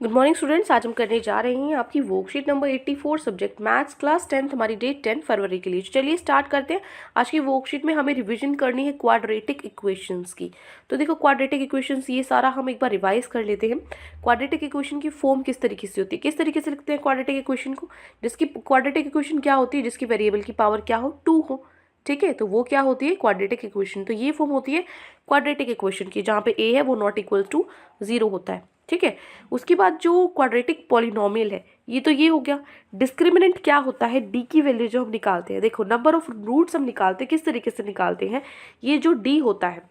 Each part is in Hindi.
Good morning students. आज हम करने जा रहे हैं आपकी worksheet number 84 subject maths class 10th, हमारी डेट 10 फरवरी के लिए। चलिए स्टार्ट करते हैं। आज की वर्कशीट में हमें रिवीजन करनी है क्वाड्रेटिक इक्वेशंस की। तो देखो क्वाड्रेटिक इक्वेशंस ये सारा हम एक बार रिवाइज कर लेते हैं। क्वाड्रेटिक इक्वेशन की फॉर्म किस तरीके से होती है, किस तरीके से लिखते हैं क्वाड्रेटिक इक्वेशन को। जिसकी क्वाड्रेटिक इक्वेशन क्या होती है, जिसकी वेरिएबल की पावर क्या हो, 2 हो। ठीक है, तो वो क्या होती है क्वाड्रेटिक इक्वेशन। तो ये फॉर्म होती है क्वाड्रेटिक इक्वेशन की, जहाँ पे ए है वो नॉट इक्वल टू 0 होता है। ठीक है, उसके बाद जो क्वाड्रेटिक पॉलिनोमियल है ये हो गया। डिस्क्रिमिनेंट क्या होता है, डी की वैल्यू जो हम निकालते हैं। देखो नंबर ऑफ रूट्स हम निकालते हैं, किस तरीके से निकालते हैं। ये जो डी होता है,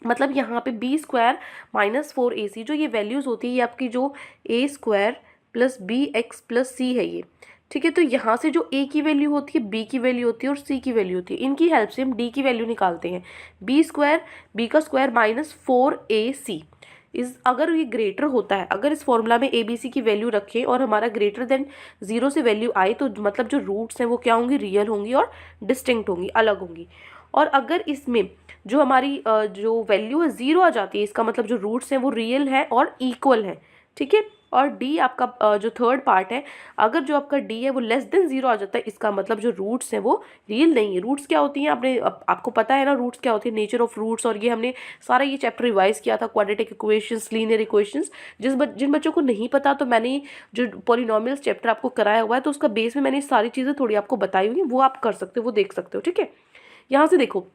मतलब यहाँ पे बी स्क्वायर माइनस 4ac जो ये वैल्यूज होती है, ये आपकी जो a square plus b x plus c है ये। ठीक है, तो यहाँ से जो ए की वैल्यू होती है, बी की वैल्यू होती है और सी की वैल्यू होती है, इनकी हेल्प से हम डी की वैल्यू निकालते हैं। बी स्क्वायर, बी का स्क्वायर माइनस 4ac इस अगर ये ग्रेटर होता है, अगर इस फॉर्मूला में ए बी सी की वैल्यू रखें और हमारा ग्रेटर देन 0 से वैल्यू आए, तो मतलब जो रूट्स हैं वो क्या होंगी, रियल होंगी और डिस्टिंक्ट होंगी, अलग होंगी। और अगर इसमें जो हमारी जो वैल्यू है 0 आ जाती है, इसका मतलब जो रूट्स हैं वो रियल है और इक्वल है। ठीक है, और डी आपका जो थर्ड पार्ट है, अगर जो आपका डी है वो लेस देन 0 आ जाता है, इसका मतलब जो रूट्स हैं वो रियल नहीं है। रूट्स क्या होती हैं, आपको पता है ना रूट्स क्या होती है, नेचर ऑफ रूट्स। और ये हमने सारा ये चैप्टर रिवाइज किया था, क्वाड्रेटिक इक्वेशंस, लीनियर इक्वेशंस। जिन बच्चों को नहीं पता, तो मैंने जो पॉलिनोमियल्स चैप्टर आपको कराया हुआ है, तो उसका बेस में मैंने सारी चीज़ें थोड़ी आपको बताई हुई हैं, वो आप कर सकते हो, वो देख सकते हो। ठीक है, यहाँ से देखो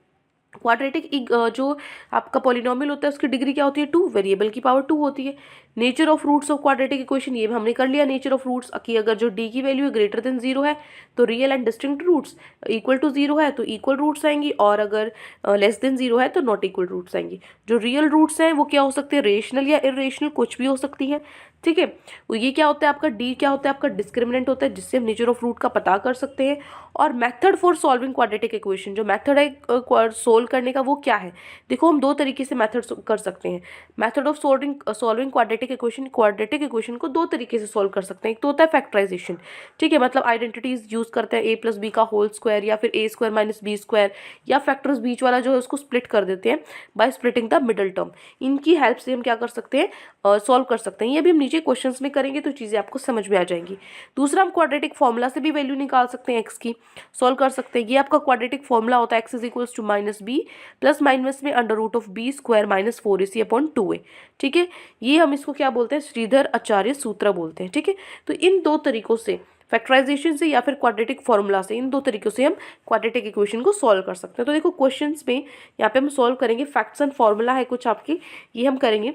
क्वाड्रेटिक जो आपका पॉलिनोमियल होता है उसकी डिग्री क्या होती है, 2, वेरिएबल की पावर 2 होती है। Nature of roots of quadratic equation ये हमने कर लिया। नेचर ऑफ रूट्स की अगर जो डी की वैल्यू है ग्रेटर देन 0 है तो real and distinct roots, equal to 0 है तो इक्वल रूट्स आएंगी, और अगर लेस देन 0 है तो नॉट इक्वल रूट्स आएंगी। जो रियल रूट्स हैं वो क्या हो सकते हैं, रेशनल या इरेशनल, कुछ भी हो सकती है। ठीक है, ये क्या होता है आपका डी, क्या होता है आपका डिस्क्रिमिनेंट होता है, जिससे हम नेचर ऑफ रूट का पता कर सकते हैं। और method for solving quadratic equation, जो मेथड है सोल्व करने का वो क्या है। देखो हम दो तरीके से मेथड कर सकते हैं। Method of solving quadratic equation को दो तरीके से सॉल्व कर सकते हैं। एक तो होता है फैक्टराइजेशन। ठीक है, मतलब आइडेंटिटीज यूज करते हैं, ए प्लस बी का होल स्क्वायर या फिर ए स्क्वायर माइनस बी स्क्वायर, या फैक्टर्स बीच वाला जो है उसको स्प्लिट कर देते हैं by splitting the middle term. इनकी हेल्प से हम क्या कर सकते हैं, सॉल्व कर सकते हैं। ये भी हम नीचे क्वेश्चंस में करेंगे तो चीज़ें आपको समझ में आ जाएंगी। दूसरा, हम क्वाड्रेटिक फॉर्मूला से भी वैल्यू निकाल सकते हैं, एक्स की सॉल्व कर सकते हैं। ये आपका क्वाड्रेटिक फॉर्मूला होता है x is equals to minus b plus minus में under root of b square minus 4ac upon 2a। ठीक है, ये हम इसको क्या बोलते हैं, श्रीधर आचार्य सूत्र बोलते हैं। ठीक है, तो इन दो तरीकों से, फैक्टराइजेशन से या फिर क्वाड्रेटिक फॉर्मूला से, इन दो तरीकों से हम क्वाड्रेटिक इक्वेशन को सॉल्व कर सकते हैं। तो देखो क्वेश्चंस में यहाँ पे हम सॉल्व करेंगे, फैक्ट्स एंड फॉर्मूला है कुछ आपकी, ये हम करेंगे।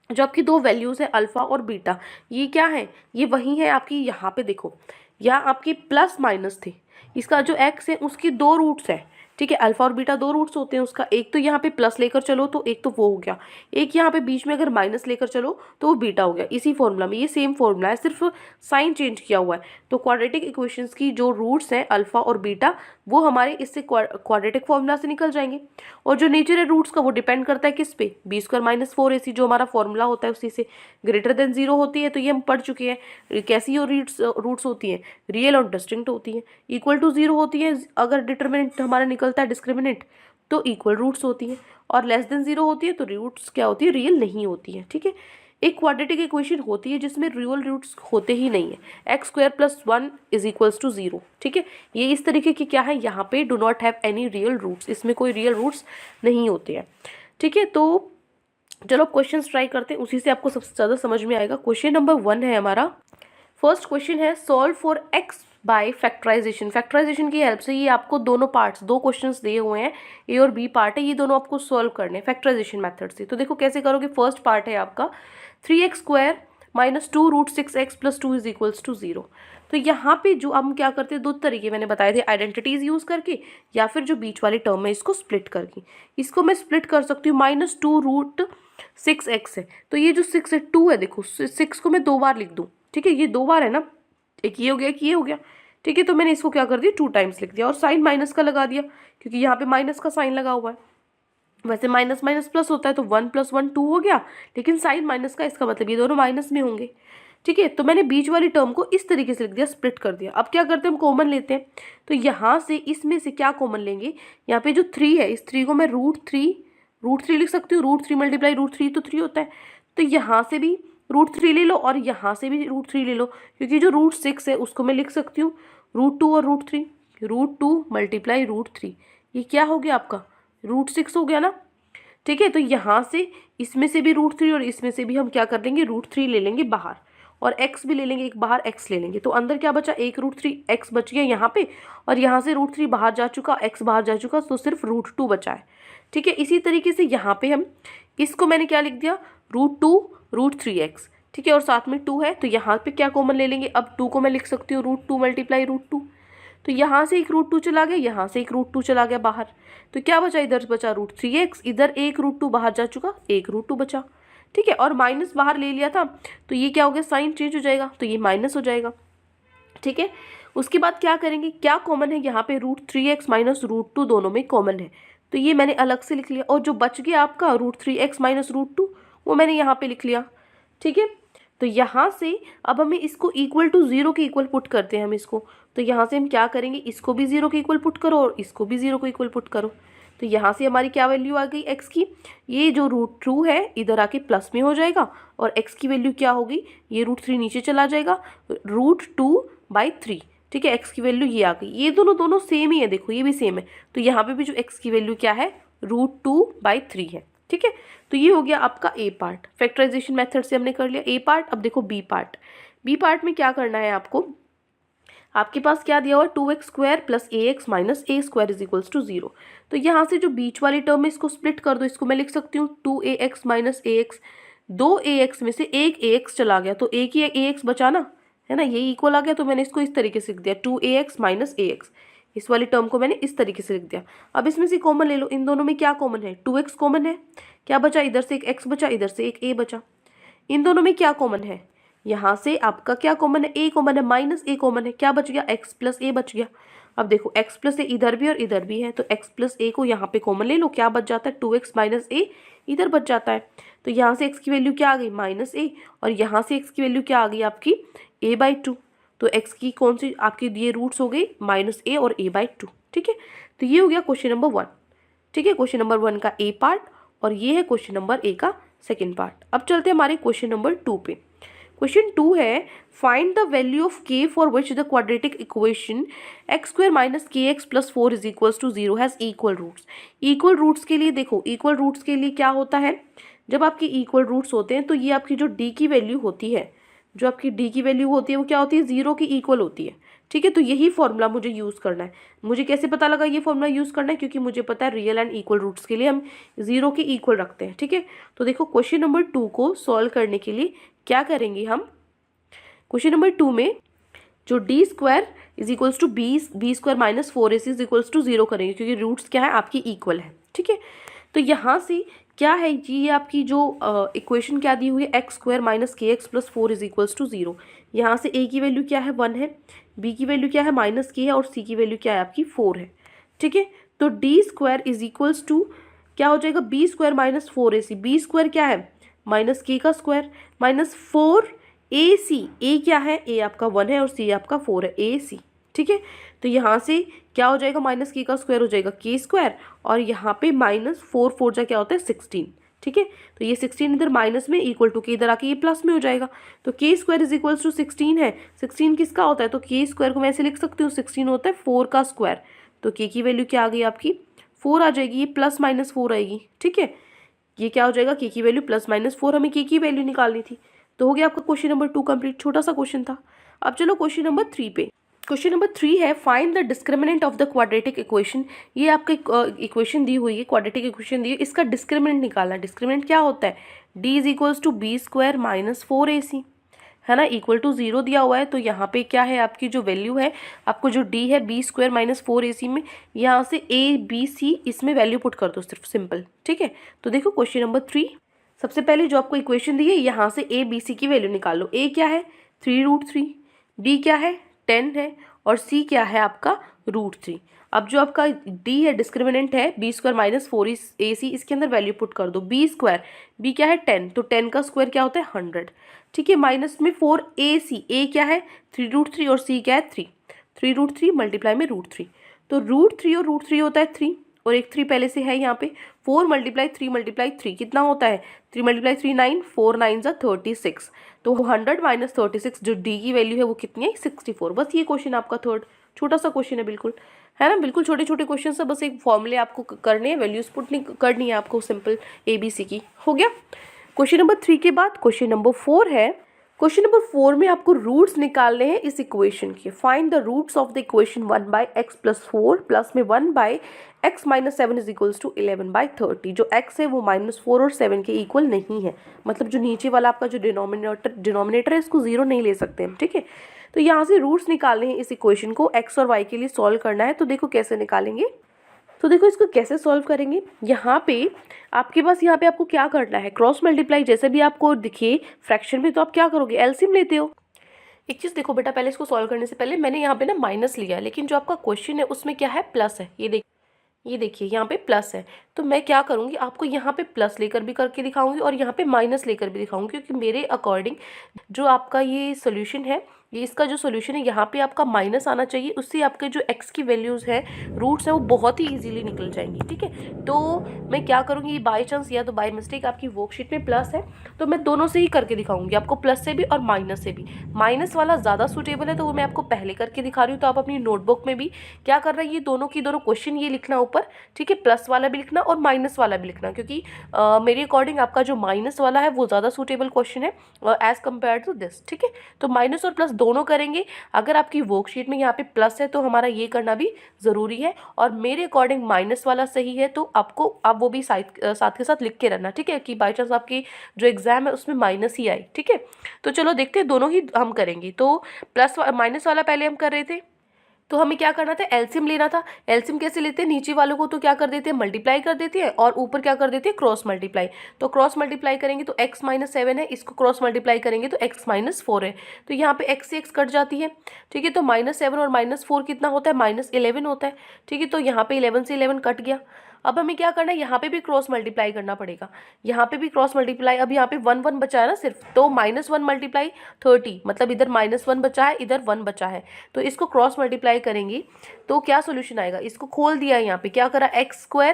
जो आपकी दो वैल्यूज़ है अल्फा और बीटा, ये क्या है, ये वही है आपकी। यहाँ पे देखो, यहाँ आपकी प्लस माइनस थे, इसका जो एक्स है उसकी दो रूट्स है। ठीक है, अल्फा और बीटा दो रूट्स होते हैं उसका, एक तो यहाँ पे प्लस लेकर चलो तो एक तो वो हो गया, एक यहाँ पे बीच में अगर माइनस लेकर चलो तो वो बीटा हो गया। इसी फॉर्मूला में ये सेम फॉर्मूला है, सिर्फ साइन चेंज किया हुआ है। तो क्वाड्रेटिक इक्वेशंस की जो रूट्स हैं अल्फा और बीटा, वो हमारे इससे क्वाड्रेटिक फॉर्मूला से निकल जाएंगे। और जो नेचर है रूट्स का वो डिपेंड करता है किस पे, बी स्क्वायर माइनस 4ac जो हमारा फॉर्मूला होता है उसी से। ग्रेटर देन 0 होती है तो ये हम पढ़ चुके हैं, कैसी रूट्स होती हैं, रियल और डिस्टिंक्ट होती हैं। इक्वल टू 0 होती है अगर डिटरमिनेंट हमारा निकलता है डिस्क्रिमिनेंट, तो इक्वल रूट्स होती हैं। और लेस देन 0 होती है तो रूट्स क्या होती है, रियल नहीं होती है। ठीक है, एक क्वाड्रेटिक इक्वेशन होती है जिसमें रियल रूट्स होते ही नहीं है, x square plus 1 is equals to 0। ठीक है, ये इस तरीके की क्या है, यहाँ पे do not have any real roots, इसमें कोई रियल रूट्स नहीं होते हैं। ठीक है, तो चलो क्वेश्चन ट्राई करते हैं, उसी से आपको सबसे ज़्यादा समझ में आएगा। क्वेश्चन नंबर 1 है हमारा, फर्स्ट क्वेश्चन है solve for x by factorisation. Factorisation की हेल्प से, ये आपको दोनों पार्ट्स, दो क्वेश्चंस दिए हुए हैं, ए और बी पार्ट है, ये दोनों आपको सॉल्व करने हैं फैक्टराइजेशन मेथड से। तो देखो कैसे करोगे। फर्स्ट पार्ट है आपका 3x square minus 2 root 6x plus 2 is equals to 0। तो यहाँ पे जो हम क्या करते हैं, दो तरीके मैंने बताए थे, आइडेंटिटीज यूज करके या फिर जो बीच वाली टर्म है इसको स्प्लिट करके। इसको मैं स्प्लिट कर सकती हूँ, माइनस 2 रूट 6x है, तो ये जो 6 है 2 है, देखो 6 को मैं दो बार लिख दूँ। ठीक है, ये दो बार है ना, एक ये हो गया, एक ये हो गया। ठीक है, तो मैंने इसको क्या कर दिया, 2 टाइम्स लिख दिया और साइन माइनस का लगा दिया, क्योंकि यहाँ पे माइनस का साइन लगा हुआ है। वैसे माइनस माइनस प्लस होता है तो 1 + 1 2 हो गया, लेकिन साइन माइनस का, इसका मतलब ये दोनों माइनस में होंगे। ठीक है, तो मैंने बीच वाली टर्म को इस तरीके से लिख दिया, स्प्लिट कर दिया। अब क्या करते हैं, हम कॉमन लेते हैं। तो यहाँ से इसमें से क्या कॉमन लेंगे, यहाँ पे जो 3 है, इस 3 को मैं रूट थ्री लिख सकती हूँ। रूट 3 × √3 तो 3 होता है। तो यहाँ से भी √3 ले लो और यहाँ से भी √3 ले लो, क्योंकि जो √6 है उसको मैं लिख सकती हूँ √2 और √3, √2 मल्टीप्लाई √3, ये क्या हो गया आपका √6 हो गया ना। ठीक है, तो यहाँ से इसमें से भी √3 और इसमें से भी हम क्या कर लेंगे √3 ले लेंगे बाहर, और x भी ले लेंगे, एक बाहर x ले लेंगे, तो अंदर क्या बचा एक √3 x बच गया यहाँ पे, और यहाँ से √3 बाहर जा चुका, x बाहर जा चुका, तो सिर्फ √2 बचा है। ठीक है, इसी तरीके से यहाँ पे हम इसको मैंने क्या लिख दिया √2 √3x। ठीक है, और साथ में 2 है तो यहाँ पे क्या कॉमन ले लेंगे, अब 2 को मैं लिख सकती हूँ √2 मल्टीप्लाई √2, तो यहाँ से एक √2 चला गया, यहाँ से एक √2 चला गया बाहर, तो क्या बचा इधर बचा √3x, इधर एक √2 बाहर जा चुका, एक √2 बचा। ठीक है, और माइनस बाहर ले लिया था तो ये क्या हो गया साइन चेंज हो जाएगा, तो ये माइनस हो जाएगा। ठीक है, उसके बाद क्या करेंगे, क्या कॉमन है यहाँ पे √3x माइनस √2 दोनों में कॉमन है, तो ये मैंने अलग से लिख लिया, और जो बच गया आपका √3x माइनस √2 वो मैंने यहाँ पे लिख लिया। ठीक है, तो यहाँ से अब हमें इसको इक्वल टू 0 के इक्वल पुट करते हैं हम इसको, तो यहाँ से हम क्या करेंगे, इसको भी 0 के इक्वल पुट करो और इसको भी 0 के इक्वल पुट करो, तो यहाँ से हमारी क्या वैल्यू आ गई x की, ये जो √2 है इधर आके प्लस में हो जाएगा, और x की वैल्यू क्या होगी, ये √3 नीचे चला जाएगा, √2/3। ठीक है, x की वैल्यू ये आ गई, ये दोनों सेम ही है, देखो ये भी सेम है, तो यहाँ पे भी जो x की वैल्यू क्या है √2/3 है। ठीक है, तो ये हो गया आपका ए पार्ट, फैक्टराइजेशन मेथड से हमने कर लिया ए पार्ट। अब देखो बी पार्ट, बी पार्ट में क्या करना है आपको, आपके पास क्या दिया हुआ 2x² plus ax minus a² is equals to 0, तो यहाँ से जो बीच वाली टर्म है इसको स्प्लिट कर दो, इसको मैं लिख सकती हूँ 2ax माइनस ax, 2ax में से एक ax चला गया तो एक ही ax बचा ना, है ना, ये इक्वल आ गया, तो मैंने इसको इस तरीके से लिख दिया 2ax माइनस ax, इस वाली टर्म को मैंने इस तरीके से लिख दिया। अब इसमें से कॉमन ले लो, इन दोनों में क्या कॉमन है 2x कॉमन है, क्या बचा इधर से एक x बचा, इधर से एक a बचा, इन दोनों में क्या कॉमन है, यहाँ से आपका क्या कॉमन है a कॉमन है, माइनस a कॉमन है, क्या बच गया x प्लस a बच गया। अब देखो x प्लस a इधर भी और इधर भी है, तो x प्लस a को यहाँ पे कॉमन ले लो, क्या बच जाता है 2x माइनस a इधर बच जाता है, तो यहाँ से x की वैल्यू क्या आ गई माइनस a, और यहाँ से x की वैल्यू क्या आ गई आपकी a/2, तो x की कौन सी आपकी ये रूट्स हो गई -a और a/2। ठीक है, तो ये हो गया क्वेश्चन नंबर 1। ठीक है, क्वेश्चन नंबर 1 का ए पार्ट, और ये है क्वेश्चन नंबर ए का सेकेंड पार्ट। अब चलते हैं हमारे क्वेश्चन नंबर 2 पे। क्वेश्चन 2 है find the value of k for which the quadratic equation x² minus kx plus 4 is equals to 0 has equal roots. Equal roots के लिए देखो, इक्वल रूट्स के लिए क्या होता है, जब आपके इक्वल रूट्स होते हैं तो ये आपकी जो d की वैल्यू होती है, जो आपकी d की वैल्यू होती है वो क्या होती है 0 की इक्वल होती है। ठीक है, तो यही फॉर्मूला मुझे यूज़ करना है। मुझे कैसे पता लगा ये फॉर्मूला यूज़ करना है, क्योंकि मुझे पता है रियल एंड इक्वल रूट्स के लिए हम 0 के इक्वल रखते हैं। ठीक है, तो देखो क्वेश्चन नंबर 2 को सॉल्व करने के लिए क्या करेंगे हम, क्वेश्चन नंबर 2 में जो d² is equals to b² minus 4ac is equals to 0 करेंगे, क्योंकि रूट्स क्या है आपकी इक्वल है। ठीक है, तो यहाँ से क्या है, ये आपकी जो इक्वेशन क्या दी हुई है x² minus kx plus 4 is equals to 0। यहाँ से a की वैल्यू क्या है 1 है, b की वैल्यू क्या है -k है, और c की वैल्यू क्या है आपकी 4 है। ठीक है, तो d² इज इक्वल्स टू क्या हो जाएगा b² माइनस 4ac, b² क्या है -k का स्क्वायर माइनस 4ac, a क्या है a आपका 1 है और c आपका 4 है ac। ठीक है, तो यहाँ से क्या हो जाएगा -k का स्क्वायर हो जाएगा k², और यहाँ पे -4 जा क्या होता है 16। ठीक है, तो ये 16 इधर माइनस में इक्वल टू के इधर आके ये प्लस में हो जाएगा, तो k² इज इक्वल्स टू 16 है। 16 किसका होता है, तो k² को मैं ऐसे लिख सकती हूँ 16 होता है 4 का स्क्वायर, तो k की वैल्यू क्या आ गई आपकी 4 आ जाएगी, ये +-4 आएगी। ठीक है, ये क्या हो जाएगा k की वैल्यू +-4, हमें k की वैल्यू निकालनी थी, तो हो गया आपका क्वेश्चन नंबर 2 कंप्लीट। छोटा सा क्वेश्चन था। अब चलो क्वेश्चन नंबर 3 पे। क्वेश्चन नंबर 3 है find the discriminant of the quadratic equation. ये आपका इक्वेशन दी हुई है, क्वाड्रेटिक इक्वेशन दी है, इसका डिस्क्रिमिनेंट निकालना है। डिस्क्रिमिनेंट क्या होता है, d is equals to b² minus 4ac, है ना, इक्वल टू 0 दिया हुआ है, तो यहाँ पे क्या है आपकी जो वैल्यू है, आपको जो d है b² माइनस 4ac में, यहाँ से a b c इसमें वैल्यू पुट कर दो सिर्फ, सिंपल। ठीक है, तो देखो क्वेश्चन नंबर 3, सबसे पहले जो आपको इक्वेशन दी है यहाँ से a b c की वैल्यू निकाल लो। a क्या है 3√3, b क्या है 10 है, और c क्या है आपका √3। अब जो आपका d है डिस्क्रिमिनेंट है b² माइनस 4ac, इसके अंदर वैल्यू पुट कर दो। b² b क्या है 10, तो 10 का स्क्वायर क्या होता है 100। ठीक है, माइनस में 4ac, a क्या है 3√3 और c क्या है 3, 3√3 मल्टीप्लाई में √3, तो √3 और √3 होता है 3, और एक 3 पहले से है यहाँ पे। 4 × 3 × 3 कितना होता है? 3 × 3 9, 4 9 ज़ा 36। तो 100 - 36 जो डी की वैल्यू है वो कितनी है? 64। बस ये क्वेश्चन आपका थर्ड, छोटा सा क्वेश्चन है बिल्कुल, है ना, बिल्कुल छोटे छोटे क्वेश्चन से बस एक फॉर्मूले आपको करने हैं, वैल्यूज पुट नहीं करनी है आपको, सिंपल ABC की। हो गया क्वेश्चन नंबर 3 के बाद क्वेश्चन नंबर 4 है। क्वेश्चन नंबर 4 में आपको रूट्स निकालने हैं इस इक्वेशन के। Find the roots of the equation 1/x + 4 plus में 1/x - 7 = 11/30। जो x है वो -4 और 7 के इक्वल नहीं है, मतलब जो नीचे वाला आपका जो डिनोमिनेटर है इसको 0 नहीं ले सकते हम, ठीक है। तो यहाँ से रूट्स निकालने हैं इस इक्वेशन को, x और y के लिए सॉल्व करना है। तो देखो कैसे निकालेंगे। तो देखो इसको कैसे सॉल्व करेंगे। यहाँ पे आपके पास यहाँ पे आपको क्या करना है, क्रॉस मल्टीप्लाई जैसे भी आपको दिखे फ्रैक्शन में, तो आप क्या करोगे? एलसीएम लेते हो। एक चीज़ देखो बेटा, पहले इसको सॉल्व करने से पहले मैंने यहाँ पे ना माइनस लिया, लेकिन जो आपका क्वेश्चन है उसमें क्या है? प्लस है। ये देखिए यहाँ पे प्लस है, तो मैं क्या करूँगी, आपको यहाँ पे प्लस लेकर भी करके दिखाऊंगी और यहाँ पे माइनस लेकर भी दिखाऊंगी, क्योंकि मेरे अकॉर्डिंग जो आपका ये सोल्यूशन है, ये इसका जो सोल्यूशन है यहाँ पे आपका माइनस आना चाहिए, उससे आपके जो x की वैल्यूज़ हैं, रूट्स हैं, वो बहुत ही इजीली निकल जाएंगी, ठीक है। तो मैं क्या करूँगी, ये बाय चांस या तो बाय मिस्टेक आपकी वर्कशीट में प्लस है, तो मैं दोनों से ही करके दिखाऊंगी आपको, प्लस से भी और माइनस से भी। माइनस वाला ज़्यादा सूटेबल है तो वो मैं आपको पहले करके दिखा रही हूँ। तो आप अपनी नोटबुक में भी क्या कर रहे हैं, ये दोनों की दोनों क्वेश्चन ये लिखना ऊपर, ठीक है, प्लस वाला भी लिखना और माइनस वाला भी लिखना, क्योंकि मेरे अकॉर्डिंग आपका जो माइनस वाला है वो ज़्यादा सूटेबल क्वेश्चन है एज़ कम्पेयर टू दिस, ठीक है। तो माइनस और प्लस दोनों करेंगे। अगर आपकी वर्कशीट में यहाँ पे प्लस है तो हमारा ये करना भी ज़रूरी है, और मेरे अकॉर्डिंग माइनस वाला सही है, तो आपको आप वो भी साथ के साथ लिख के रहना, ठीक है, कि बाई चांस आपकी जो एग्जाम है उसमें माइनस ही आए, ठीक है। तो चलो देखते हैं, दोनों ही हम करेंगे। तो प्लस माइनस वाला पहले हम कर रहे थे, तो हमें क्या करना था, एलसीएम लेना था। एलसीएम कैसे लेते हैं, नीचे वालों को तो क्या कर देते हैं, मल्टीप्लाई कर देते हैं, और ऊपर क्या कर देते हैं, क्रॉस मल्टीप्लाई। तो क्रॉस मल्टीप्लाई करेंगे तो x - 7 है, इसको क्रॉस मल्टीप्लाई करेंगे तो x - 4 है, तो यहाँ पे x से x कट जाती है, ठीक है। तो -7 और -4 कितना होता है, -11 होता है, ठीक है। तो यहाँ पे 11 से 11 कट गया। अब हमें क्या करना है, यहाँ पे भी क्रॉस मल्टीप्लाई करना पड़ेगा, यहाँ पे भी क्रॉस मल्टीप्लाई। अब यहाँ पे 1 1 बचा है ना सिर्फ, तो -1 × 30, मतलब इधर -1 बचा है, इधर 1 बचा है, तो इसको क्रॉस मल्टीप्लाई करेंगे तो क्या सोल्यूशन आएगा। इसको खोल दिया है, यहाँ पे क्या करा, x²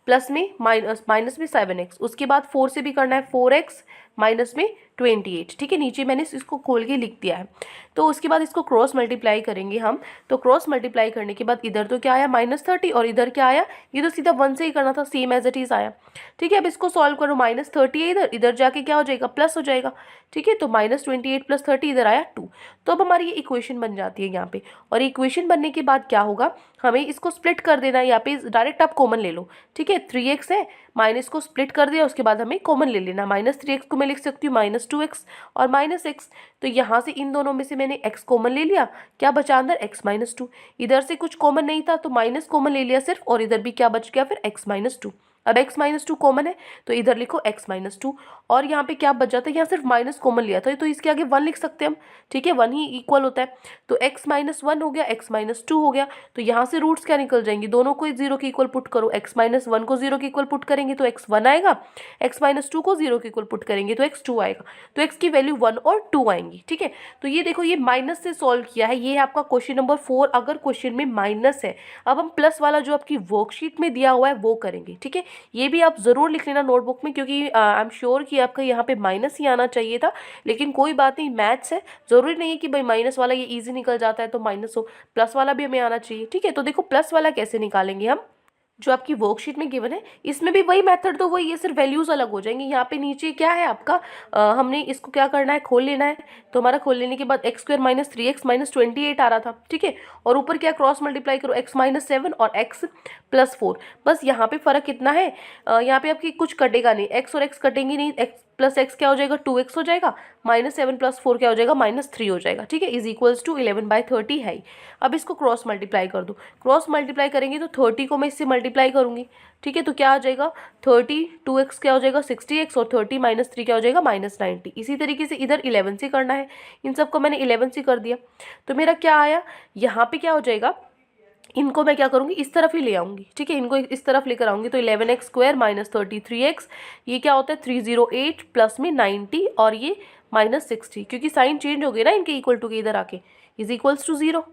प्लस में माइनस में 7x, उसके बाद 4 से भी करना है, 4x माइनस में 28, ठीक है। नीचे मैंने इसको खोल के लिख दिया है। तो उसके बाद इसको क्रॉस मल्टीप्लाई करेंगे हम, तो क्रॉस मल्टीप्लाई करने के बाद इधर तो क्या आया, -30, और इधर क्या आया, ये तो सीधा 1 से ही करना था, सेम एज इट इज़ आया, ठीक है। अब इसको सॉल्व करो, -30 है इधर, इधर जाके क्या हो जाएगा, प्लस हो जाएगा, ठीक है। तो -28 + 30 इधर आया 2। तो अब हमारी ये इक्वेशन बन जाती है यहाँ पे, और इक्वेशन बनने के बाद क्या होगा, हमें इसको स्प्लिट कर देना है। यहाँ पे डायरेक्ट आप कॉमन ले लो, ठीक है। 3x है, माइनस को स्प्लिट कर दिया, उसके बाद हमें कॉमन ले लेना। -3x को मैं लिख सकती हूँ -2x और -x, तो यहाँ से इन दोनों में से मैंने x कॉमन ले लिया, क्या बचा अंदर, x - 2। इधर से कुछ कॉमन नहीं था तो माइनस कॉमन ले लिया सिर्फ, और इधर भी क्या बच गया फिर, x - 2। अब x - 2 कॉमन है तो इधर लिखो x - 2, और यहाँ पे क्या बच जाता है, यहाँ सिर्फ माइनस कॉमन लिया था तो इसके आगे 1 लिख सकते हैं हम, ठीक है, 1 ही इक्वल होता है। तो x - 1 हो गया, x - 2 हो गया, तो यहाँ से रूट्स क्या निकल जाएंगे, दोनों को 0 के इक्वल पुट करो। x - 1 को 0 के इक्वल पुट करेंगे तो x 1 आएगा, x - 2 को 0 के इक्वल पुट करेंगे तो x 2 आएगा, तो x की वैल्यू 1 और 2 आएंगी, ठीक है। तो ये देखो, ये माइनस से सॉल्व किया है, ये है आपका क्वेश्चन नंबर 4। अगर क्वेश्चन में माइनस है, अब हम प्लस वाला जो आपकी वर्कशीट में दिया हुआ है वो करेंगे, ठीक है। ये भी आप ज़रूर लिख लेना नोटबुक में, क्योंकि आई एम श्योर कि आपका यहाँ पे माइनस ही आना चाहिए था, लेकिन कोई बात नहीं, मैथ्स है, ज़रूरी नहीं है कि भाई माइनस वाला ये इजी निकल जाता है तो माइनस हो, प्लस वाला भी हमें आना चाहिए, ठीक है। तो देखो प्लस वाला कैसे निकालेंगे हम, जो आपकी वर्कशीट में गिवन है इसमें भी वही मेथड, तो वही, ये सिर्फ वैल्यूज अलग हो जाएंगी। यहाँ पे नीचे क्या है आपका, हमने इसको क्या करना है, खोल लेना है। तो हमारा खोल लेने के बाद x² - 3x - 28 आ रहा था, ठीक है, और ऊपर क्या, क्रॉस मल्टीप्लाई करो, x - 7 और x + 4। बस यहाँ पे फ़र्क कितना है, यहाँ पे आपकी कुछ कटेगा नहीं, x और x कटेंगे नहीं, x + x क्या हो जाएगा, 2x हो जाएगा, -7 + 4 क्या हो जाएगा, -3 हो जाएगा, ठीक है, = 11/30 है ही। अब इसको क्रॉस मल्टीप्लाई कर दो, क्रॉस मल्टीप्लाई करेंगे तो 30 को मैं इससे मल्टीप्लाई करूँगी, ठीक है। तो क्या आ जाएगा, 30 2x क्या हो जाएगा, 60x, और 30 - 3 क्या हो जाएगा, -90। इसी तरीके से इधर 11 से करना है, इन सबको मैंने 11 से कर दिया, तो मेरा क्या आया, यहाँ पे क्या हो जाएगा, इनको मैं क्या करूँगी, इस तरफ ही ले आऊँगी, ठीक है, इनको इस तरफ लेकर आऊँगी। तो 11x² - 33x, ये क्या होता है, 308 प्लस में 90, और ये -60, क्योंकि साइन चेंज हो गए ना इनके इक्वल टू के, इधर आके = 0।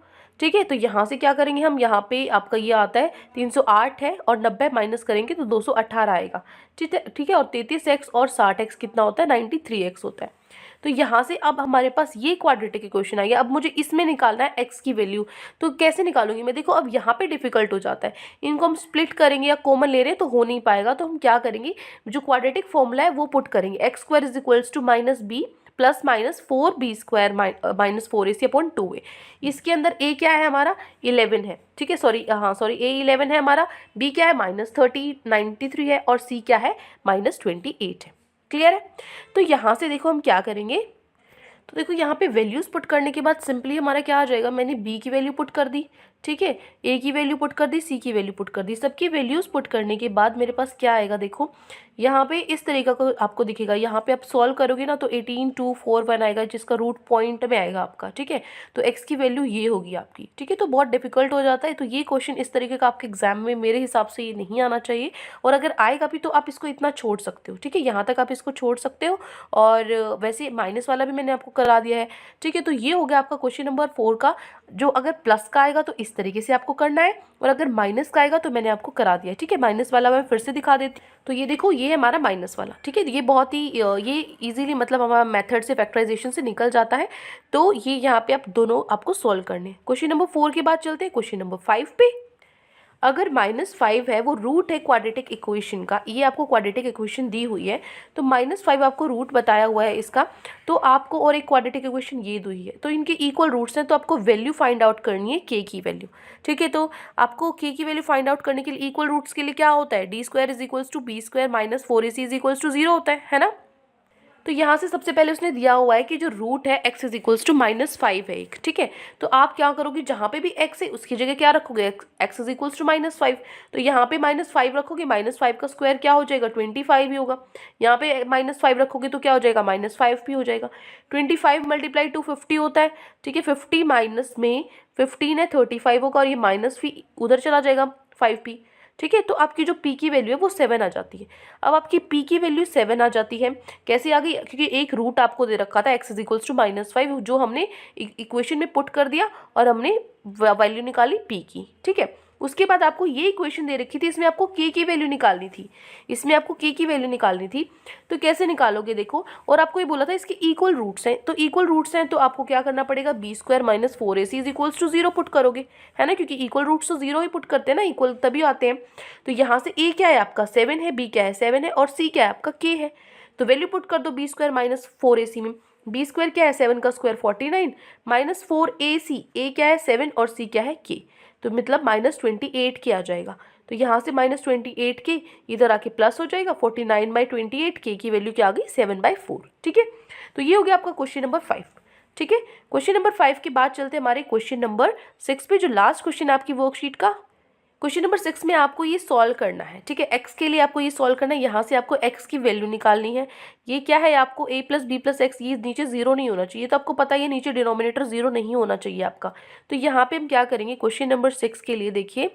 ठीक है। तो यहाँ से क्या करेंगे हम, यहाँ पे आपका ये आता है 308 है और 90 माइनस करेंगे तो 218 आएगा। ठीक है, ठीक है। और 33x और 60x कितना होता है, 93x होता है। तो यहाँ से अब हमारे पास ये क्वाड्रेटिक इक्वेशन आ गया। अब मुझे इसमें निकालना है x की वैल्यू। तो कैसे निकालूंगी मैं, देखो अब यहाँ पे डिफिकल्ट हो जाता है, इनको हम स्प्लिट करेंगे या कॉमन ले रहे हैं तो हो नहीं पाएगा। तो हम क्या करेंगे, जो क्वाड्रेटिक फॉर्मूला है वो पुट करेंगे, x square is equals to minus b plus minus 4b square minus 4ac upon 2a। इसके अंदर a क्या है हमारा, 11 है। ठीक है, सॉरी a 11 है हमारा, b क्या है -93 है और c क्या है -28 है। क्लियर है। तो यहाँ से देखो हम क्या करेंगे, तो देखो यहाँ पे वैल्यूज़ पुट करने के बाद सिंपली हमारा क्या आ जाएगा, मैंने b की वैल्यू पुट कर दी, ठीक है, a की वैल्यू पुट कर दी, c की वैल्यू पुट कर दी। सबकी वैल्यूज़ पुट करने के बाद मेरे पास क्या आएगा, देखो यहाँ पे इस तरीका को आपको दिखेगा। यहाँ पे आप सॉल्व करोगे ना तो 18241 आएगा, जिसका रूट पॉइंट में आएगा आपका। ठीक है, तो x की वैल्यू ये होगी आपकी। ठीक है, तो बहुत डिफिकल्ट हो जाता है। तो ये क्वेश्चन इस तरीके का आपके एग्जाम में मेरे हिसाब से ये नहीं आना चाहिए, और अगर आएगा भी तो आप इसको इतना छोड़ सकते हो। ठीक है, यहाँ तक आप इसको छोड़ सकते हो। और वैसे माइनस वाला भी मैंने आपको करा दिया है। ठीक है, तो ये हो गया आपका क्वेश्चन नंबर 4 का। जो अगर प्लस का आएगा तो इस तरीके से आपको करना है, और अगर माइनस का आएगा तो मैंने आपको करा दिया है। ठीक है, माइनस वाला मैं फिर से दिखा देती हूँ। तो ये देखो, ये है हमारा माइनस वाला। ठीक है, ये बहुत ही ये इजीली मतलब हमारा मेथड से फैक्टराइजेशन से निकल जाता है। तो ये यहाँ पे आप दोनों आपको सॉल्व करने हैं। क्वेश्चन नंबर 4 के बाद चलते हैं क्वेश्चन नंबर 5 पे। अगर -5 है वो रूट है क्वाड्रेटिक इक्वेशन का, ये आपको क्वाड्रेटिक इक्वेशन दी हुई है, तो -5 आपको रूट बताया हुआ है इसका, तो आपको और एक क्वाड्रेटिक इक्वेशन ये दी हुई है, तो इनके इक्वल रूट्स हैं, तो आपको वैल्यू फाइंड आउट करनी है k की वैल्यू। ठीक है, तो आपको k की वैल्यू फाइंड आउट करने के लिए इक्वल रूट्स के लिए क्या होता है, d square is equals to b square minus 4ac is equals to 0 होता है ना। तो यहाँ से सबसे पहले उसने दिया हुआ है कि जो रूट है x इज इक्वल्स टू -5 है एक। ठीक है, तो आप क्या करोगे, जहाँ पे भी x है उसकी जगह क्या रखोगे, x इज इक्वल्स टू -5। तो यहाँ पे -5 रखोगे, -5 का स्क्वायर क्या हो जाएगा, 25 ही होगा। यहाँ पे -5 रखोगे तो क्या हो जाएगा, -5 भी हो जाएगा। 25 मल्टीप्लाई टू 50 होता है। ठीक है, 50 माइनस में 15 है 35 होगा, और ये माइनस भी उधर चला जाएगा 5p। ठीक है, तो आपकी जो p की वैल्यू है वो 7 आ जाती है। अब आपकी p की वैल्यू 7 आ जाती है, कैसे आ गई, क्योंकि एक रूट आपको दे रखा था x इज इक्वल्स टू -5, जो हमने इक्वेशन में पुट कर दिया और हमने वैल्यू निकाली p की। ठीक है, उसके बाद आपको ये इक्वेशन दे रखी थी, इसमें आपको k की वैल्यू निकालनी थी, इसमें आपको k की वैल्यू निकालनी थी। तो कैसे निकालोगे देखो, और आपको ये बोला था इसके इक्वल रूट्स हैं, तो इक्वल रूट्स हैं तो आपको क्या करना पड़ेगा, b square minus 4ac is equals to 0 put करोगे, है ना, क्योंकि इक्वल रूट्स तो 0 ही पुट करते हैं ना, इक्वल तभी आते हैं। तो यहाँ से a क्या है आपका 7 है, b क्या है 7 है, और c क्या है आपका k है। तो वैल्यू पुट कर दो b स्क्वायर माइनस 4ac में, b स्क्वायर क्या है 7 का स्क्वायर 49 माइनस 4ac, a क्या है 7 और c क्या है k, तो मतलब -28 के आ जाएगा। तो यहाँ से -28 के इधर आके प्लस हो जाएगा, 49/28 के की वैल्यू क्या आ गई 7/4। ठीक है, तो ये हो गया आपका क्वेश्चन नंबर 5। ठीक है, क्वेश्चन नंबर 5 के बाद चलते हैं हमारे क्वेश्चन नंबर 6 पे, जो लास्ट क्वेश्चन है आपकी वर्कशीट का। क्वेश्चन नंबर 6 में आपको ये सॉल्व करना है। ठीक है, x के लिए आपको ये सॉल्व करना है, यहाँ से आपको x की वैल्यू निकालनी है। ये क्या है आपको a plus b plus x, ये नीचे 0 नहीं होना चाहिए, तो आपको पता है ये नीचे डिनोमिनेटर 0 नहीं होना चाहिए आपका। तो यहाँ पे हम क्या करेंगे, क्वेश्चन नंबर 6 के लिए देखिए,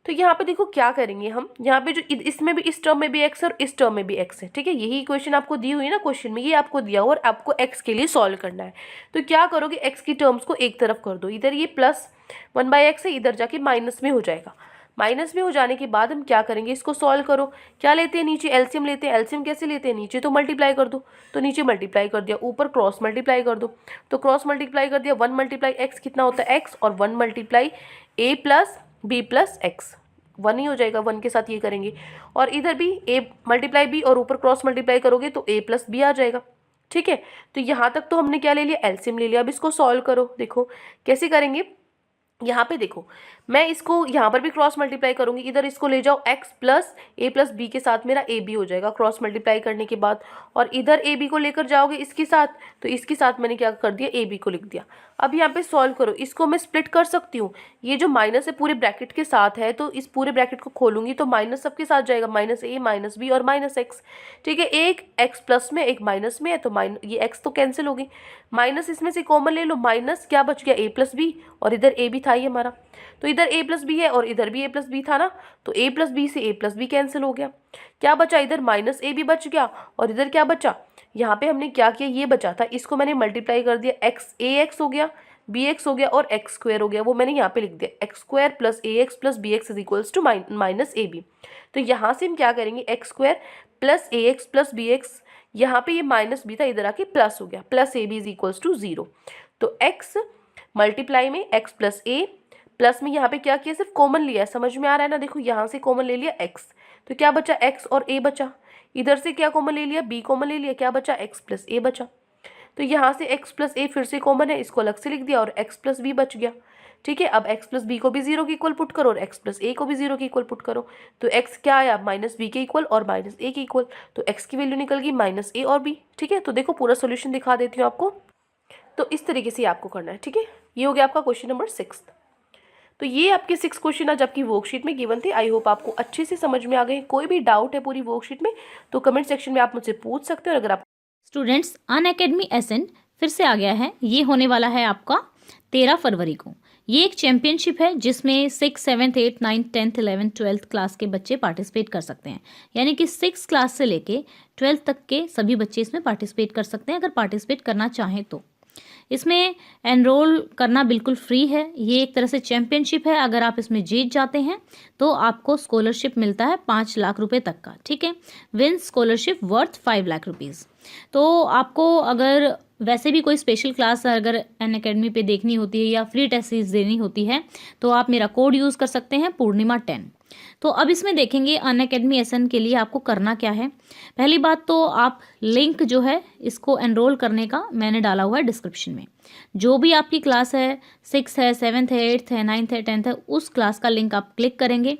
तो यहाँ पे देखो क्या करेंगे हम, यहाँ पे जो इसमें भी इस टर्म में भी x है और इस टर्म में भी x है। ठीक है, यही इक्वेशन आपको दी हुई है ना क्वेश्चन में, ये आपको दिया हुआ और आपको x के लिए सॉल्व करना है। तो क्या करोगे, x की टर्म्स को एक तरफ कर दो, इधर ये प्लस 1/x है, इधर जाके माइनस में हो जाएगा। माइनस में हो जाने के बाद हम क्या करेंगे, इसको सॉल्व करो। क्या लेते हैं, नीचे एलसीएम लेते हैं। एलसीएम कैसे लेते हैं, नीचे तो मल्टीप्लाई कर दो, तो नीचे मल्टीप्लाई कर दिया, ऊपर क्रॉस मल्टीप्लाई कर दो, तो क्रॉस मल्टीप्लाई कर दिया। 1 मल्टीप्लाई एक्स कितना होता है x, और 1 multiply a plus b plus x, 1 ही हो जाएगा, 1 के साथ ये करेंगे। और इधर भी a मल्टीप्लाई b और ऊपर क्रॉस मल्टीप्लाई करोगे तो a प्लस बी आ जाएगा। ठीक है, तो यहाँ तक तो हमने क्या ले लिया, एलसीएम ले लिया। अब इसको सॉल्व करो, देखो कैसे करेंगे। यहाँ पे देखो, मैं इसको यहाँ पर भी क्रॉस मल्टीप्लाई करूंगी, इधर इसको ले जाओ x plus a plus b के साथ मेरा a b हो जाएगा क्रॉस मल्टीप्लाई करने के बाद, और इधर a b को लेकर जाओगे इसके साथ, तो इसके साथ मैंने क्या कर दिया, a b को लिख दिया। अब यहाँ पे सॉल्व करो, इसको मैं स्प्लिट कर सकती हूँ, ये जो माइनस है पूरे ब्रैकेट के साथ है, तो इस पूरे ब्रैकेट को खोलूंगी तो माइनस सबके साथ जाएगा, -a माइनस बी और -x। ठीक है, एक x प्लस में एक माइनस में है, तो ये x तो कैंसिल हो गई, माइनस इसमें से कॉमन ले लो, माइनस क्या बच गया, a प्लस बी, और इधर a भी था ही हमारा, तो इधर a प्लस बी है और इधर भी a प्लस बी था ना, तो a प्लस बी से a प्लस बी कैंसिल हो गया। क्या बचा, इधर -a भी बच गया, और इधर क्या बचा, यहाँ पे हमने क्या किया, ये बचा था, इसको मैंने मल्टीप्लाई कर दिया, x a x हो गया, बी एक्स हो गया और एक्स स्क्वायर हो गया, वो मैंने यहाँ पे लिख दिया, x square plus a x plus b x is equals to minus a b. तो यहाँ से हम क्या करेंगे, x square plus a x plus b x, यहाँ पे ये माइनस बी था, इधर आके प्लस हो गया, plus a b is equals to 0। तो एक्स मल्टीप्लाई में एक्स प्लस ए, प्लस में यहाँ पे क्या किया, सिर्फ कॉमन लिया है, समझ में आ रहा है ना, देखो यहाँ से कॉमन ले लिया एक्स, तो क्या बचा, एक्स और ए बचा, इधर से क्या कॉमन ले लिया, बी कॉमन ले लिया, क्या बचा, एक्स प्लस ए बचा। तो यहाँ से एक्स प्लस ए फिर से कॉमन है, इसको अलग से लिख दिया और एक्स प्लस बी बच गया। ठीक है, अब एक्स प्लस बी को भी 0 के इक्वल पुट करो और एक्स प्लस ए को भी 0 के इक्वल पुट करो। तो एक्स क्या आया, माइनस बी के इक्वल और माइनस ए के इक्वल, तो एक्स की वैल्यू निकल गई माइनस ए और बी। ठीक है, तो देखो पूरा सोल्यूशन दिखा देती हूँ आपको। तो इस तरीके से आपको करना है। ठीक है, ये हो गया आपका क्वेश्चन नंबर 6। तो ये आपके 6 क्वेश्चन आज आपकी वर्कशीट में गिवन थे। आई होप आपको अच्छे से समझ में आ गए। कोई भी डाउट है पूरी वर्कशीट में तो कमेंट सेक्शन में आप मुझसे पूछ सकते हो। और अगर आप स्टूडेंट्स, अनअकैडमी एसेंट फिर से आ गया है। ये होने वाला है आपका 13 फरवरी को। ये एक चैंपियनशिप है जिसमें 6, 7, 8, 9, 10, 11, 12 क्लास के बच्चे पार्टिसिपेट कर सकते हैं। यानी कि 6 क्लास से लेके 12 तक के सभी बच्चे इसमें पार्टिसिपेट कर सकते हैं, अगर पार्टिसिपेट करना चाहें तो। इसमें एनरोल करना बिल्कुल फ्री है। ये एक तरह से चैंपियनशिप है। अगर आप इसमें जीत जाते हैं तो आपको स्कॉलरशिप मिलता है 5 लाख रुपए तक का। ठीक है, win scholarship worth 5 lakh rupees. तो आपको अगर वैसे भी कोई स्पेशल क्लास अगर अनअकैडमी पे देखनी होती है या फ्री टेस्ट सीरीज देनी होती है तो आप मेरा कोड यूज़ कर सकते हैं, पूर्णिमा 10। तो अब इसमें देखेंगे अनअकैडमी एसन के लिए आपको करना क्या है। पहली बात तो आप लिंक जो है इसको एनरोल करने का मैंने डाला हुआ है डिस्क्रिप्शन में। जो भी आपकी क्लास है, 6 है, 7 है, 8 है, 9 है, 10 है, उस क्लास का लिंक आप क्लिक करेंगे।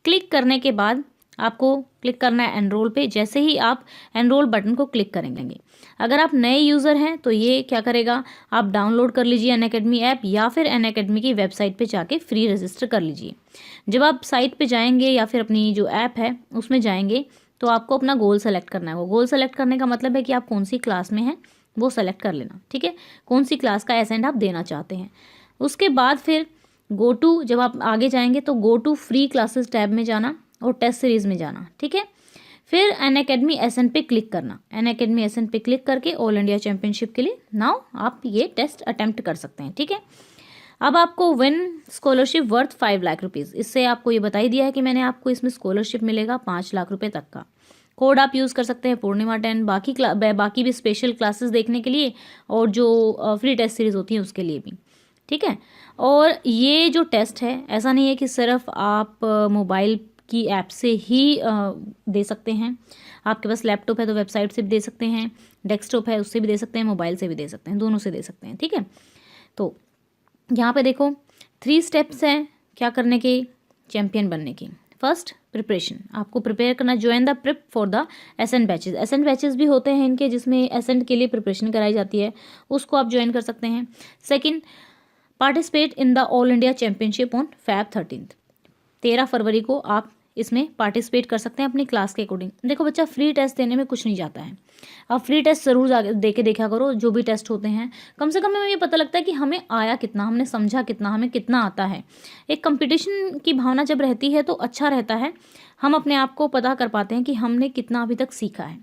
क्लिक करने के बाद आपको क्लिक करना है एनरोल पे। जैसे ही आप एनरोल बटन को क्लिक करेंगे, अगर आप नए यूज़र हैं तो ये क्या करेगा, आप डाउनलोड कर लीजिए अनअकैडमी ऐप या फिर अनअकैडमी की वेबसाइट पे जाके फ्री रजिस्टर कर लीजिए। जब आप साइट पे जाएंगे या फिर अपनी जो ऐप है उसमें जाएंगे तो आपको अपना गोल सेलेक्ट करना है। वो गोल सेलेक्ट करने का मतलब है कि आप कौन सी क्लास में हैं वो सेलेक्ट कर लेना। ठीक है, कौन सी क्लास का एसेंट आप देना चाहते हैं। उसके बाद फिर गो टू, जब आप आगे जाएंगे तो go to free classes tab में जाना और टेस्ट सीरीज़ में जाना। ठीक है, फिर अनअकैडमी एसेंट पे क्लिक करना। अनअकैडमी एसेंट पे क्लिक करके ऑल इंडिया चैंपियनशिप के लिए नाउ आप ये टेस्ट अटेम्प्ट कर सकते हैं। ठीक है, अब आपको win scholarship worth 5 lakh rupees, इससे आपको ये बता ही दिया है कि मैंने आपको इसमें स्कॉलरशिप मिलेगा 5 लाख रुपए तक का। कोड आप यूज़ कर सकते हैं पूर्णिमा 10 बाकी भी स्पेशल क्लासेस देखने के लिए और जो फ्री टेस्ट सीरीज़ होती है उसके लिए भी। ठीक है, और ये जो टेस्ट है ऐसा नहीं है कि सिर्फ आप मोबाइल की ऐप से ही दे सकते हैं। आपके पास लैपटॉप है तो वेबसाइट से भी दे सकते हैं, डेस्कटॉप है उससे भी दे सकते हैं, मोबाइल से भी दे सकते हैं, दोनों से दे सकते हैं। ठीक है, तो यहाँ पे देखो 3 स्टेप्स हैं क्या करने के, चैम्पियन बनने की। फर्स्ट, प्रिपरेशन, आपको प्रिपेयर करना। Join the prep for the Ascent batches. Ascent batches भी होते हैं इनके जिसमें एसेंट के लिए प्रिपरेशन कराई जाती है, उसको आप ज्वाइन कर सकते हैं। Second, participate in the all India championship on Feb 13। 13 फरवरी को आप इसमें पार्टिसिपेट कर सकते हैं अपनी क्लास के अकॉर्डिंग। देखो बच्चा, फ्री टेस्ट देने में कुछ नहीं जाता है। आप फ्री टेस्ट ज़रूर दे के देखा करो। जो भी टेस्ट होते हैं कम से कम हमें ये पता लगता है कि हमें आया कितना, हमने समझा कितना, हमें कितना आता है। एक कंपटीशन की भावना जब रहती है तो अच्छा रहता है। हम अपने आप को पता कर पाते हैं कि हमने कितना अभी तक सीखा है।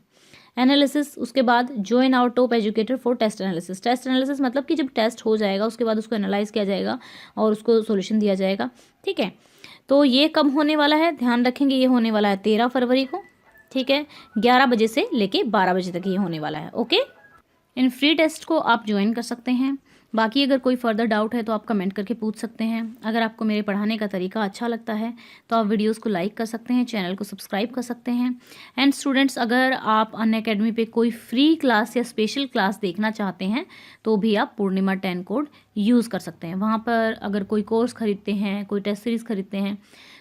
एनालिसिस, उसके बाद join our top educator for test analysis. Test analysis मतलब कि जब टेस्ट हो जाएगा उसके बाद उसको एनालाइज किया जाएगा और उसको सॉल्यूशन दिया जाएगा। ठीक है, तो ये कब होने वाला है ध्यान रखेंगे, ये होने वाला है 13 फरवरी को। ठीक है, 11 बजे से लेके 12 बजे तक ये होने वाला है। ओके, इन फ्री टेस्ट को आप ज्वाइन कर सकते हैं। बाकी अगर कोई फर्दर डाउट है तो आप कमेंट करके पूछ सकते हैं। अगर आपको मेरे पढ़ाने का तरीका अच्छा लगता है तो आप वीडियोस को लाइक कर सकते हैं, चैनल को सब्सक्राइब कर सकते हैं। एंड स्टूडेंट्स, अगर आप अनअकैडमी पे कोई फ्री क्लास या स्पेशल क्लास देखना चाहते हैं तो भी आप पूर्णिमा 10 कोड यूज़ कर सकते हैं। वहाँ पर अगर कोई कोर्स खरीदते हैं, कोई टेस्ट सीरीज़ खरीदते हैं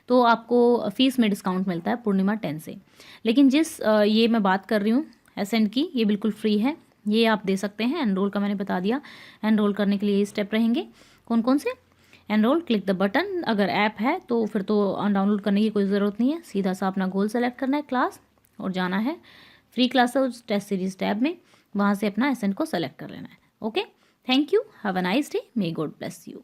तो आपको फ़ीस में डिस्काउंट मिलता है पूर्णिमा 10 से। लेकिन जिस ये मैं बात कर रही हूँ एसेंट की, ये बिल्कुल फ्री है, ये आप दे सकते हैं। एनरोल का मैंने बता दिया। एनरोल करने के लिए ये स्टेप रहेंगे। कौन कौन से? Enrol, click the button. अगर ऐप है तो फिर तो डाउनलोड करने की कोई ज़रूरत नहीं है, सीधा सा अपना गोल सेलेक्ट करना है क्लास और जाना है फ्री क्लास उस टेस्ट सीरीज टैब में, वहाँ से अपना एसेंट को सेलेक्ट कर लेना है। Okay, thank you, have a nice day, may God bless you.